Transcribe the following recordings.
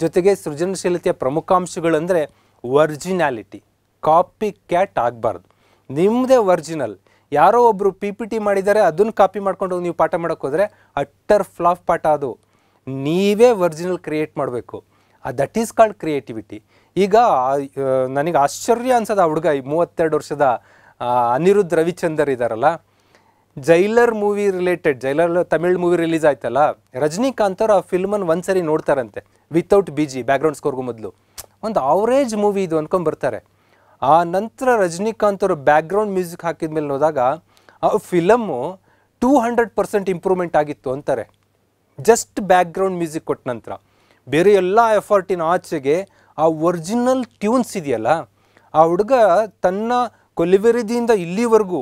ಜೊತೆಗೆ ಸೃಜನಶೀಲತೆಯ ಪ್ರಮುಖ ಅಂಶಗಳಂದರೆ ಒರಿಜಿನಾಲಿಟಿ. ಕಾಪಿ ಕ್ಯಾಟ್ ಆಗಬಾರ್ದು, ನಿಮ್ಮದೇ ಒರಿಜಿನಲ್. ಯಾರೋ ಒಬ್ಬರು PPT ಮಾಡಿದ್ದಾರೆ, ಅದನ್ನು ಕಾಪಿ ಮಾಡ್ಕೊಂಡು ನೀವು ಪಾಠ ಮಾಡೋಕ್ಕೆ ಹೋದರೆ ಅಟ್ಟರ್ ಫ್ಲಾಪ್ ಪಾಠ. ಅದು ನೀವೇ ಒರಿಜಿನಲ್ ಕ್ರಿಯೇಟ್ ಮಾಡಬೇಕು. That is called creativity. ಈಗ ನನಗೆ ಆಶ್ಚರ್ಯ ಅನ್ಸೋದು, ಆ ಹುಡುಗ 32 ವರ್ಷದ ಅನಿರುದ್ಧ್ ರವಿಚಂದರ್ ಇದ್ದಾರಲ್ಲ, jailer movie related, jailer Tamil movie release ಆಯ್ತಲ್ಲ, ರಜನಿಕಾಂತ್ ಅವರು ಆ ಫಿಲ್ಮನ್ನು ಒಂದ್ಸರಿ ನೋಡ್ತಾರಂತೆ ವಿತೌಟ್ BG, ಬ್ಯಾಕ್ಗ್ರೌಂಡ್ ಸ್ಕೋರ್ಗೂ ಮೊದಲು. ಒಂದು ಅವರೇಜ್ ಮೂವಿ ಇದು ಅಂದ್ಕೊಂಡ್ಬರ್ತಾರೆ. ಆ ನಂತರ ರಜನಿಕಾಂತ್ ಅವರು ಬ್ಯಾಕ್ಗ್ರೌಂಡ್ ಮ್ಯೂಸಿಕ್ ಹಾಕಿದ ಮೇಲೆ ನೋಡಿದಾಗ ಆ ಫಿಲಮ್ಮು 200% ಇಂಪ್ರೂವ್ಮೆಂಟ್ ಆಗಿತ್ತು ಅಂತಾರೆ, ಜಸ್ಟ್ ಬ್ಯಾಕ್ಗ್ರೌಂಡ್ ಮ್ಯೂಸಿಕ್ ಕೊಟ್ಟ ನಂತರ. ಬೇರೆ ಎಲ್ಲ ಎಫರ್ಟಿನ ಆಚೆಗೆ ಆ ಒರಿಜಿನಲ್ ಟ್ಯೂನ್ಸ್ ಇದೆಯಲ್ಲ, ಆ ಹುಡುಗ ತನ್ನ ಕೊಲಿವೆರಿದಿಂದ ಇಲ್ಲಿವರೆಗೂ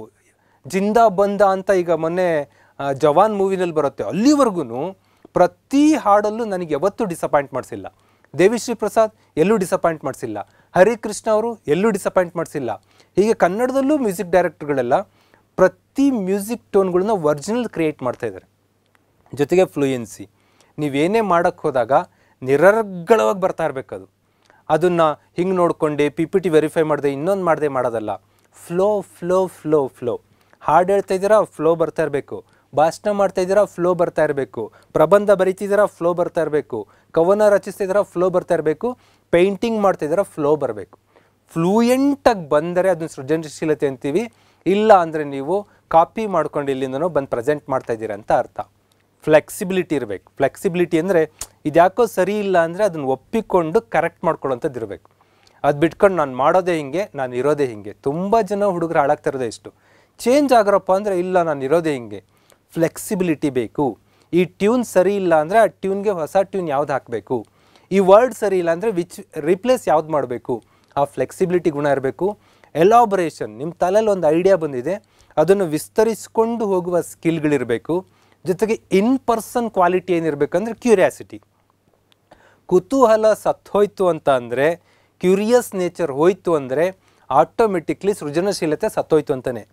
ಜಿಂದಾ ಬಂದ ಅಂತ ಈಗ ಮೊನ್ನೆ ಜವಾನ್ ಮೂವಿನಲ್ಲಿ ಬರುತ್ತೆ, ಅಲ್ಲಿವರೆಗೂ ಪ್ರತಿ ಹಾಡಲ್ಲೂ ನನಗೆ ಯಾವತ್ತೂ ಡಿಸಪಾಯಿಂಟ್ ಮಾಡಿಸಿಲ್ಲ. ದೇವಿಶ್ರೀ ಪ್ರಸಾದ್ ಎಲ್ಲೂ ಡಿಸಪಾಯಿಂಟ್ ಮಾಡಿಸಿಲ್ಲ, ಹರಿಕೃಷ್ಣ ಅವರು ಎಲ್ಲೂ ಡಿಸಪಾಯಿಂಟ್ ಮಾಡಿಸಿಲ್ಲ. ಹೀಗೆ ಕನ್ನಡದಲ್ಲೂ ಮ್ಯೂಸಿಕ್ ಡೈರೆಕ್ಟರ್ಗಳೆಲ್ಲ ಪ್ರತಿ ಮ್ಯೂಸಿಕ್ ಟೋನ್ಗಳನ್ನ ಒರಿಜಿನಲ್ ಕ್ರಿಯೇಟ್ ಮಾಡ್ತಾಯಿದ್ದಾರೆ. ಜೊತೆಗೆ ಫ್ಲೂಯೆನ್ಸಿ, ನೀವೇನೇ ಮಾಡೋಕ್ಕೆ ಹೋದಾಗ ನಿರರ್ಗಳವಾಗಿ ಬರ್ತಾ ಇರಬೇಕದು. ಅದನ್ನು ಹಿಂಗೆ ನೋಡಿಕೊಂಡೆ PPT ವೆರಿಫೈ ಮಾಡಿದೆ ಇನ್ನೊಂದು ಮಾಡಿದೆ ಮಾಡೋದಲ್ಲ. Flow flow flow flow. ಹಾಡು ಹೇಳ್ತಾ ಇದ್ದೀರಾ, ಫ್ಲೋ ಬರ್ತಾ ಇರಬೇಕು. ಭಾಷಣ ಮಾಡ್ತಾ ಇದ್ದೀರಾ, ಫ್ಲೋ ಬರ್ತಾ ಇರಬೇಕು. ಪ್ರಬಂಧ ಬರೀತಿದ್ದೀರಾ, ಫ್ಲೋ ಬರ್ತಾ ಇರಬೇಕು. ಕವನ ರಚಿಸ್ತಿದ್ದೀರಾ, ಫ್ಲೋ ಬರ್ತಾ ಇರಬೇಕು. ಪೇಂಟಿಂಗ್ ಮಾಡ್ತಿದ್ದೀರಾ, ಫ್ಲೋ ಬರಬೇಕು. ಫ್ಲೂಯೆಂಟಾಗಿ ಬಂದರೆ ಅದನ್ನು ಸೃಜನಶೀಲತೆ ಅಂತೀವಿ. ಇಲ್ಲ ಅಂದರೆ ನೀವು ಕಾಪಿ ಮಾಡ್ಕೊಂಡು ಇಲ್ಲಿಂದನೋ ಬಂದು ಪ್ರೆಸೆಂಟ್ ಮಾಡ್ತಾ ಇದ್ದೀರಾ ಅಂತ ಅರ್ಥ. ಫ್ಲೆಕ್ಸಿಬಿಲಿಟಿ ಇರಬೇಕು. ಫ್ಲೆಕ್ಸಿಬಿಲಿಟಿ ಅಂದರೆ ಇದ್ಯಾಕೋ ಸರಿ ಇಲ್ಲ ಅಂದರೆ ಅದನ್ನು ಒಪ್ಪಿಕೊಂಡು ಕರೆಕ್ಟ್ ಮಾಡ್ಕೊಳ್ಳೋಂಥದ್ದು ಇರಬೇಕು. ಅದು ಬಿಟ್ಕೊಂಡು ನಾನು ಮಾಡೋದೇ ಹಿಂಗೆ, ನಾನು ಇರೋದೇ ಹಿಂಗೆ. ತುಂಬ ಜನ ಹುಡುಗರು ಹಾಳಾಗ್ತಿರೋದೇ ಇಷ್ಟು. ಚೇಂಜ್ ಆಗಿರಪ್ಪ ಅಂದರೆ ಇಲ್ಲ ನಾನು ಇರೋದೇ ಹಿಂಗೆ. ಫ್ಲೆಕ್ಸಿಬಿಲಿಟಿ ಬೇಕು. ಈ ಟ್ಯೂನ್ ಸರಿ ಇಲ್ಲ ಅಂದರೆ ಆ ಟ್ಯೂನ್ಗೆ ಹೊಸ ಟ್ಯೂನ್ ಯಾವ್ದು ಹಾಕಬೇಕು, ಈ ವರ್ಡ್ ಸರಿ ಇಲ್ಲ ಅಂದರೆ ರಿಪ್ಲೇಸ್ ಯಾವ್ದು ಮಾಡಬೇಕು, ಆ ಫ್ಲೆಕ್ಸಿಬಿಲಿಟಿ ಗುಣ ಇರಬೇಕು. ಎಲಾಬರೇಷನ್, ನಿಮ್ಮ ತಲೆಯಲ್ಲಿ ಒಂದು ಐಡಿಯಾ ಬಂದಿದೆ, ಅದನ್ನು ವಿಸ್ತರಿಸಿಕೊಂಡು ಹೋಗುವ ಸ್ಕಿಲ್ಗಳಿರಬೇಕು. ಜೊತೆಗೆ ಇನ್ ಪರ್ಸನ್ ಕ್ವಾಲಿಟಿ ಏನಿರಬೇಕಂದ್ರೆ ಕ್ಯೂರಿಯಾಸಿಟಿ. ಕುತೂಹಲ ಸತ್ತೋಯ್ತು ಅಂತ ಅಂದರೆ, ಕ್ಯೂರಿಯಸ್ ನೇಚರ್ ಹೋಯ್ತು ಅಂದರೆ ಆಟೋಮೆಟಿಕ್ಲಿ ಸೃಜನಶೀಲತೆ ಸತ್ತೋಯ್ತು ಅಂತಲೇ.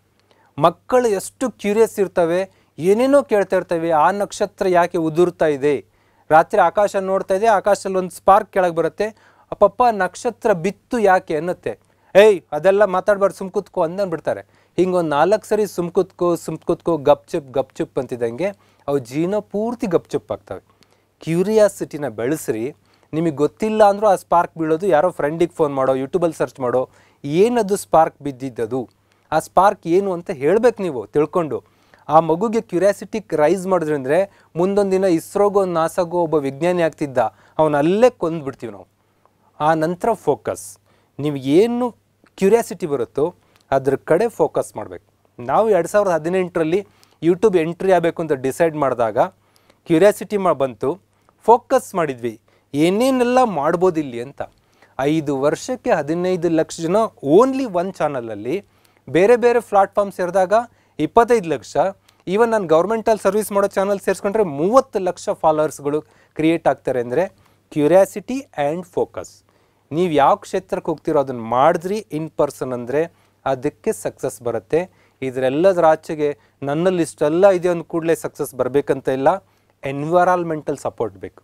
ಮಕ್ಕಳು ಎಷ್ಟು ಕ್ಯೂರಿಯಸ್ ಇರ್ತವೆ, ಏನೇನೋ ಕೇಳ್ತಾ ಇರ್ತವೆ. ಆ ನಕ್ಷತ್ರ ಯಾಕೆ ಉದುರ್ತಾ ಇದೆ, ರಾತ್ರಿ ಆಕಾಶ ನೋಡ್ತಾ ಇದೆ, ಆಕಾಶದಲ್ಲಿ ಒಂದು ಸ್ಪಾರ್ಕ್ ಕೆಳಗೆ ಬರುತ್ತೆ, ಅಪ್ಪಪ್ಪ ನಕ್ಷತ್ರ ಬಿತ್ತು ಯಾಕೆ ಅನ್ನತ್ತೆ. ಏಯ್ ಅದೆಲ್ಲ ಮಾತಾಡ್ಬಾರ್ದು, ಸುಮ್ಕುತ್ಕೋ ಅಂದ್ಬಿಡ್ತಾರೆ. ಹಿಂಗೊಂದು 4 ಸರಿ ಸುಮ್ಕುತ್ಕೋ ಗಪ್ ಚುಪ್ ಅಂತಿದ್ದಂಗೆ ಅವು ಜೀವನ ಪೂರ್ತಿ ಗಪ್ ಚುಪ್ ಆಗ್ತವೆ. ಕ್ಯೂರಿಯಾಸಿಟಿನ ಬೆಳೆಸ್ರಿ. ನಿಮಗೆ ಗೊತ್ತಿಲ್ಲ ಅಂದರೂ ಆ ಸ್ಪಾರ್ಕ್ ಬೀಳೋದು, ಯಾರೋ ಫ್ರೆಂಡಿಗೆ ಫೋನ್ ಮಾಡೋ, ಯೂಟ್ಯೂಬಲ್ಲಿ ಸರ್ಚ್ ಮಾಡೋ, ಏನದು ಸ್ಪಾರ್ಕ್ ಬಿದ್ದಿದ್ದದು, ಆ ಸ್ಪಾರ್ಕ್ ಏನು ಅಂತ ಹೇಳಬೇಕು ನೀವು ತಿಳ್ಕೊಂಡು. ಆ ಮಗುಗೆ ಕ್ಯೂರಿಯಾಸಿಟಿ ರೈಸ್ ಮಾಡಿದ್ರಂದರೆ ಮುಂದೊಂದು ದಿನ ಇಸ್ರೋಗೋ ನಾಸಾಗೋ ಒಬ್ಬ ವಿಜ್ಞಾನಿ ಆಗ್ತಿದ್ದ, ಅವನು ಅಲ್ಲೇ ಕೊಂದ್ಬಿಡ್ತೀವಿ ನಾವು. ಆ ನಂತರ ಫೋಕಸ್. ನೀವು ಏನು ಕ್ಯೂರಿಯಾಸಿಟಿ ಬರುತ್ತೋ ಅದ್ರ ಕಡೆ ಫೋಕಸ್ ಮಾಡಬೇಕು. ನಾವು 2018ರಲ್ಲಿ ಯೂಟ್ಯೂಬ್ ಎಂಟ್ರಿ ಆಗಬೇಕು ಅಂತ ಡಿಸೈಡ್ ಮಾಡಿದಾಗ ಕ್ಯೂರಿಯಾಸಿಟಿ ಬಂತು, ಫೋಕಸ್ ಮಾಡಿದ್ವಿ ಏನೇನೆಲ್ಲ ಮಾಡ್ಬೋದು ಇಲ್ಲಿ ಅಂತ. 5 ವರ್ಷಕ್ಕೆ 15 ಲಕ್ಷ ಜನ ಓನ್ಲಿ ಒಂದು ಚಾನಲಲ್ಲಿ. ಬೇರೆ ಬೇರೆ ಪ್ಲಾಟ್ಫಾರ್ಮ್ ಸೇರಿದಾಗ 25 ಲಕ್ಷ. ಈವನ್ ನಾನು ಗೌರ್ಮೆಂಟಲ್ಲಿ ಸರ್ವಿಸ್ ಮಾಡೋ ಚಾನಲ್ ಸೇರಿಸ್ಕೊಂಡ್ರೆ 30 ಲಕ್ಷ ಫಾಲೋವರ್ಸ್ಗಳು ಕ್ರಿಯೇಟ್ ಆಗ್ತಾರೆ. ಅಂದರೆ ಕ್ಯೂರಿಯಾಸಿಟಿ ಆ್ಯಂಡ್ ಫೋಕಸ್. ನೀವು ಯಾವ ಕ್ಷೇತ್ರಕ್ಕೆ ಹೋಗ್ತಿರೋ ಅದನ್ನು ಮಾಡಿದ್ರಿ ಇನ್ ಪರ್ಸನ್ ಅಂದರೆ ಅದಕ್ಕೆ ಸಕ್ಸಸ್ ಬರುತ್ತೆ. ಇದರೆಲ್ಲದರ ಆಚೆಗೆ ನನ್ನಲ್ಲಿ ಇಷ್ಟೆಲ್ಲ ಇದೆ ಅಂದ ಕೂಡಲೇ ಸಕ್ಸಸ್ ಬರಬೇಕಂತ ಇಲ್ಲ. ಎನ್ವಿರಾನ್ಮೆಂಟಲ್ ಸಪೋರ್ಟ್ ಬೇಕು.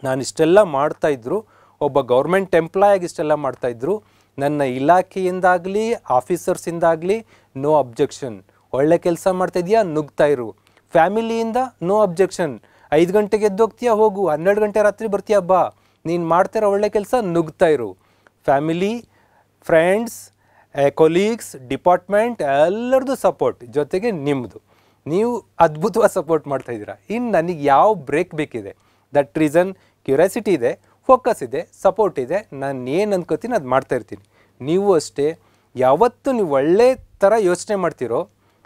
ನಾನು ಇಷ್ಟೆಲ್ಲ ಮಾಡ್ತಾಯಿದ್ರು, ಒಬ್ಬ ಗೌರ್ಮೆಂಟ್ ಎಂಪ್ಲಾಯಾಗಿ ಇಷ್ಟೆಲ್ಲ ಮಾಡ್ತಾಯಿದ್ರು, ನನ್ನ ಇಲಾಖೆಯಿಂದಾಗಲಿ ಆಫೀಸರ್ಸಿಂದಾಗಲಿ ನೋ ಅಬ್ಜೆಕ್ಷನ್. ಒಳ್ಳೆ ಕೆಲಸ ಮಾಡ್ತಾಯಿದ್ಯಾ, ನುಗ್ತಾ ಇರು. ಫ್ಯಾಮಿಲಿಯಿಂದ ನೋ ಅಬ್ಜೆಕ್ಷನ್. 5 ಗಂಟೆಗೆ ಎದ್ದೋಗ್ತೀಯಾ, ಹೋಗು. 12 ಗಂಟೆ ರಾತ್ರಿ ಬರ್ತೀಯಾ, ಬಾ. ನೀನು ಮಾಡ್ತಿರೋ ಒಳ್ಳೆ ಕೆಲಸ, ನುಗ್ತಾ ಇರು. ಫ್ಯಾಮಿಲಿ, ಫ್ರೆಂಡ್ಸ್, ಕೊಲೀಗ್ಸ್, ಡಿಪಾರ್ಟ್ಮೆಂಟ್ ಎಲ್ಲರದ್ದು ಸಪೋರ್ಟ್, ಜೊತೆಗೆ ನಿಮ್ಮದು. ನೀವು ಅದ್ಭುತವಾಗಿ ಸಪೋರ್ಟ್ ಮಾಡ್ತಾಯಿದ್ದೀರಾ. ಇನ್ನು ನನಗೆ ಯಾವ ಬ್ರೇಕ್ ಬೇಕಿದೆ? ದಟ್ ರೀಸನ್ ಕ್ಯೂರಿಯಾಸಿಟಿ ಇದೆ, ಫೋಕಸ್ ಇದೆ, ಸಪೋರ್ಟ್ ಇದೆ. ನಾನು ಏನು ಅನ್ಕೋತೀನಿ ಅದು ಮಾಡ್ತಾಯಿರ್ತೀನಿ. ನೀವು ಅಷ್ಟೇ. ಯಾವತ್ತು ನೀವು ಒಳ್ಳೆ ಥರ ಯೋಚನೆ ಮಾಡ್ತೀರೋ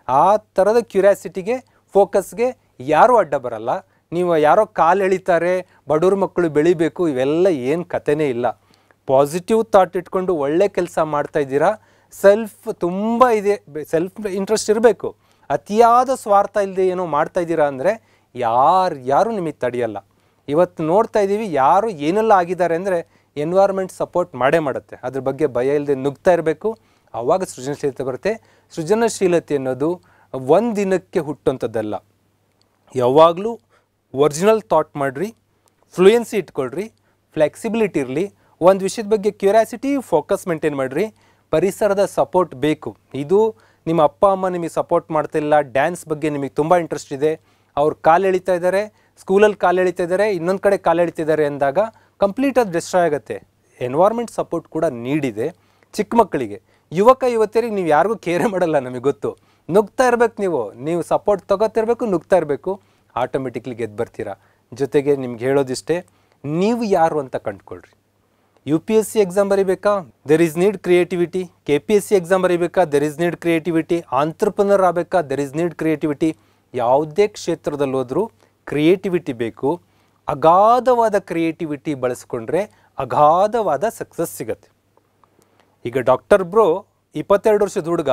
ಆ ಥರದ ಕ್ಯೂರಿಯಾಸಿಟಿಗೆ, ಫೋಕಸ್ಗೆ ಯಾರೂ ಅಡ್ಡ ಬರಲ್ಲ. ನೀವು ಯಾರೋ ಕಾಲು ಎಳಿತಾರೆ, ಬಡವ್ರ ಮಕ್ಕಳು ಬೆಳಿಬೇಕು, ಇವೆಲ್ಲ ಏನು ಕಥೆನೇ ಇಲ್ಲ. ಪಾಸಿಟಿವ್ ಥಾಟ್ ಇಟ್ಕೊಂಡು ಒಳ್ಳೆ ಕೆಲಸ ಮಾಡ್ತಾಯಿದ್ದೀರಾ. ಸೆಲ್ಫ್ ತುಂಬ ಇದೆ, ಸೆಲ್ಫ್ ಇಂಟ್ರೆಸ್ಟ್ ಇರಬೇಕು. ಅತಿಯಾದ ಸ್ವಾರ್ಥ ಇಲ್ಲದೆ ಏನೋ ಮಾಡ್ತಾಯಿದ್ದೀರಾ ಅಂದರೆ ಯಾರು ನಿಮಗೆ ತಡೆಯಲ್ಲ. ಇವತ್ತು ನೋಡ್ತಾ ಇದ್ದೀವಿ ಯಾರು ಏನೆಲ್ಲ ಆಗಿದ್ದಾರೆ ಅಂದರೆ ಎನ್ವೈರ್ಮೆಂಟ್ ಸಪೋರ್ಟ್ ಮಾಡೇ ಮಾಡುತ್ತೆ. ಅದ್ರ ಬಗ್ಗೆ ಭಯ ಇಲ್ಲದೆ ನುಗ್ತಾ ಇರಬೇಕು. ಆವಾಗ ಸೃಜನಶೀಲತೆ ಬರುತ್ತೆ. ಸೃಜನಶೀಲತೆ ಅನ್ನೋದು ಒಂದು ದಿನಕ್ಕೆ ಹುಟ್ಟುವಂಥದ್ದಲ್ಲ. ಯಾವಾಗಲೂ ಒರಿಜಿನಲ್ ಥಾಟ್ ಮಾಡಿರಿ, ಫ್ಲೂಯೆನ್ಸಿ ಇಟ್ಕೊಳ್ರಿ, ಫ್ಲೆಕ್ಸಿಬಿಲಿಟಿ ಇರಲಿ, ಒಂದು ವಿಷಯದ ಬಗ್ಗೆ ಕ್ಯೂರಿಯಾಸಿಟಿ, ಫೋಕಸ್ ಮೇಂಟೈನ್ ಮಾಡಿರಿ. ಪರಿಸರದ ಸಪೋರ್ಟ್ ಬೇಕು. ಇದು ನಿಮ್ಮ ಅಪ್ಪ ಅಮ್ಮ ನಿಮಗೆ ಸಪೋರ್ಟ್ ಮಾಡ್ತಿಲ್ಲ, ಡ್ಯಾನ್ಸ್ ಬಗ್ಗೆ ನಿಮಗೆ ತುಂಬ ಇಂಟ್ರೆಸ್ಟ್ ಇದೆ, ಅವ್ರು ಕಾಲು ಎಳಿತಾ ಇದ್ದಾರೆ, ಸ್ಕೂಲಲ್ಲಿ ಕಾಲು ಎಳಿತಾ ಇದ್ದಾರೆ, ಇನ್ನೊಂದು ಕಡೆ ಕಾಲು ಎಳಿತಿದ್ದಾರೆ ಅಂದಾಗ ಕಂಪ್ಲೀಟ್ ಅದು ಡಿಸ್ಟ್ರಾಯ್ ಆಗುತ್ತೆ. ಎನ್ವೈರ್ಮೆಂಟ್ ಸಪೋರ್ಟ್ ಕೂಡ ನೀಡಿದೆ. ಚಿಕ್ಕ ಮಕ್ಕಳಿಗೆ, ಯುವತಿಯರಿಗೆ ನೀವು ಯಾರಿಗೂ ಕೇರೆ ಮಾಡಲ್ಲ, ನಮಗೆ ಗೊತ್ತು. ನುಗ್ತಾ ಇರಬೇಕು, ನೀವು ಸಪೋರ್ಟ್ ತೊಗೋತಿರ್ಬೇಕು, ನುಗ್ತಾ ಇರಬೇಕು, ಆಟೋಮೆಟಿಕ್ಲಿ ಗೆದ್ದು ಬರ್ತೀರಾ. ಜೊತೆಗೆ ನಿಮ್ಗೆ ಹೇಳೋದಿಷ್ಟೇ, ನೀವು ಯಾರು ಅಂತ ಕಂಡುಕೊಳ್ರಿ. UPSC ಎಕ್ಸಾಮ್ ಬರೀಬೇಕಾ, there is need creativity. KPSC exam ಬರೀಬೇಕಾ, there is need creativity. Entrepreneur ಆಗಬೇಕಾ, ದೆರ್ ಈಸ್ ನೀಡ್ ಕ್ರಿಯೇಟಿವಿಟಿ. ಯಾವುದೇ ಕ್ಷೇತ್ರದಲ್ಲಿ ಹೋದರೂ ಕ್ರಿಯೇಟಿವಿಟಿ ಬೇಕು. ಅಗಾಧವಾದ ಕ್ರಿಯೇಟಿವಿಟಿ ಬಳಸ್ಕೊಂಡ್ರೆ ಅಗಾಧವಾದ ಸಕ್ಸಸ್ ಸಿಗುತ್ತೆ. ಈಗ ಡಾಕ್ಟರ್ ಬ್ರೋ 22 ವರ್ಷದ ಹುಡುಗ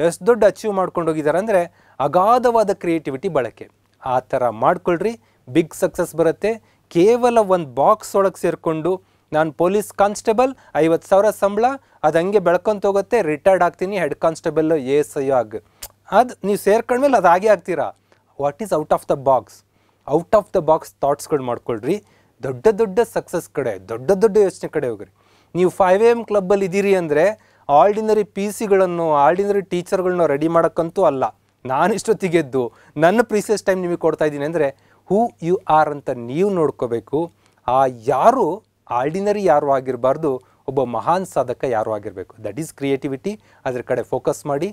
ಎಷ್ಟು ದೊಡ್ಡ ಅಚೀವ್ ಮಾಡ್ಕೊಂಡು ಹೋಗಿದ್ದಾರೆ ಅಂದರೆ ಅಗಾಧವಾದ ಕ್ರಿಯೇಟಿವಿಟಿ ಬಳಕೆ. ಆ ಥರ ಮಾಡ್ಕೊಳ್ರಿ, ಬಿಗ್ ಸಕ್ಸಸ್ ಬರುತ್ತೆ. ಕೇವಲ ಒಂದು ಬಾಕ್ಸ್ ಒಳಗೆ ಸೇರಿಕೊಂಡು ನಾನು ಪೊಲೀಸ್ ಕಾನ್ಸ್ಟೇಬಲ್ 50,000 ಸಂಬಳ, ಅದು ಹಂಗೆ ಬೆಳ್ಕೊಂತ ಹೋಗುತ್ತೆ, ರಿಟೈರ್ಡ್ ಆಗ್ತೀನಿ, ಹೆಡ್ ಕಾನ್ಸ್ಟೇಬಲ್ ASI ಆಗಿ, ಅದು ನೀವು ಸೇರ್ಕೊಂಡ್ಮೇಲೆ ಅದು ಹಾಗೆ ಆಗ್ತೀರಾ. What is out of the box? Out of the box ಥಾಟ್ಸ್ಗಳು ಮಾಡ್ಕೊಳ್ರಿ. ದೊಡ್ಡ ದೊಡ್ಡ ಸಕ್ಸಸ್ ಕಡೆ, ದೊಡ್ಡ ದೊಡ್ಡ ಯೋಚನೆ ಕಡೆ ಹೋಗ್ರಿ. ನೀವು 5am ಕ್ಲಬ್ಬಲ್ಲಿ ಇದ್ದೀರಿ ಅಂದರೆ ಆರ್ಡಿನರಿ PCಗಳನ್ನು, ಆರ್ಡಿನರಿ ಟೀಚರ್ಗಳನ್ನ ರೆಡಿ ಮಾಡೋಕ್ಕಂತೂ ಅಲ್ಲ. ನಾನು ಇಷ್ಟೊತ್ತಿಗೆದ್ದು ನನ್ನ ಪ್ರೀಸಿಯಸ್ ಟೈಮ್ ನಿಮಗೆ ಕೊಡ್ತಾ ಇದ್ದೀನಿ ಅಂದರೆ ಹೂ ಯು ಆರ್ ಅಂತ ನೀವು ನೋಡ್ಕೋಬೇಕು. ಆ ಯಾರು ಆರ್ಡಿನರಿ ಯಾರು ಆಗಿರಬಾರ್ದು, ಒಬ್ಬ ಮಹಾನ್ ಸಾಧಕ ಯಾರು ಆಗಿರಬೇಕು. That is creativity. ಅದ್ರ ಕಡೆ ಫೋಕಸ್ ಮಾಡಿ.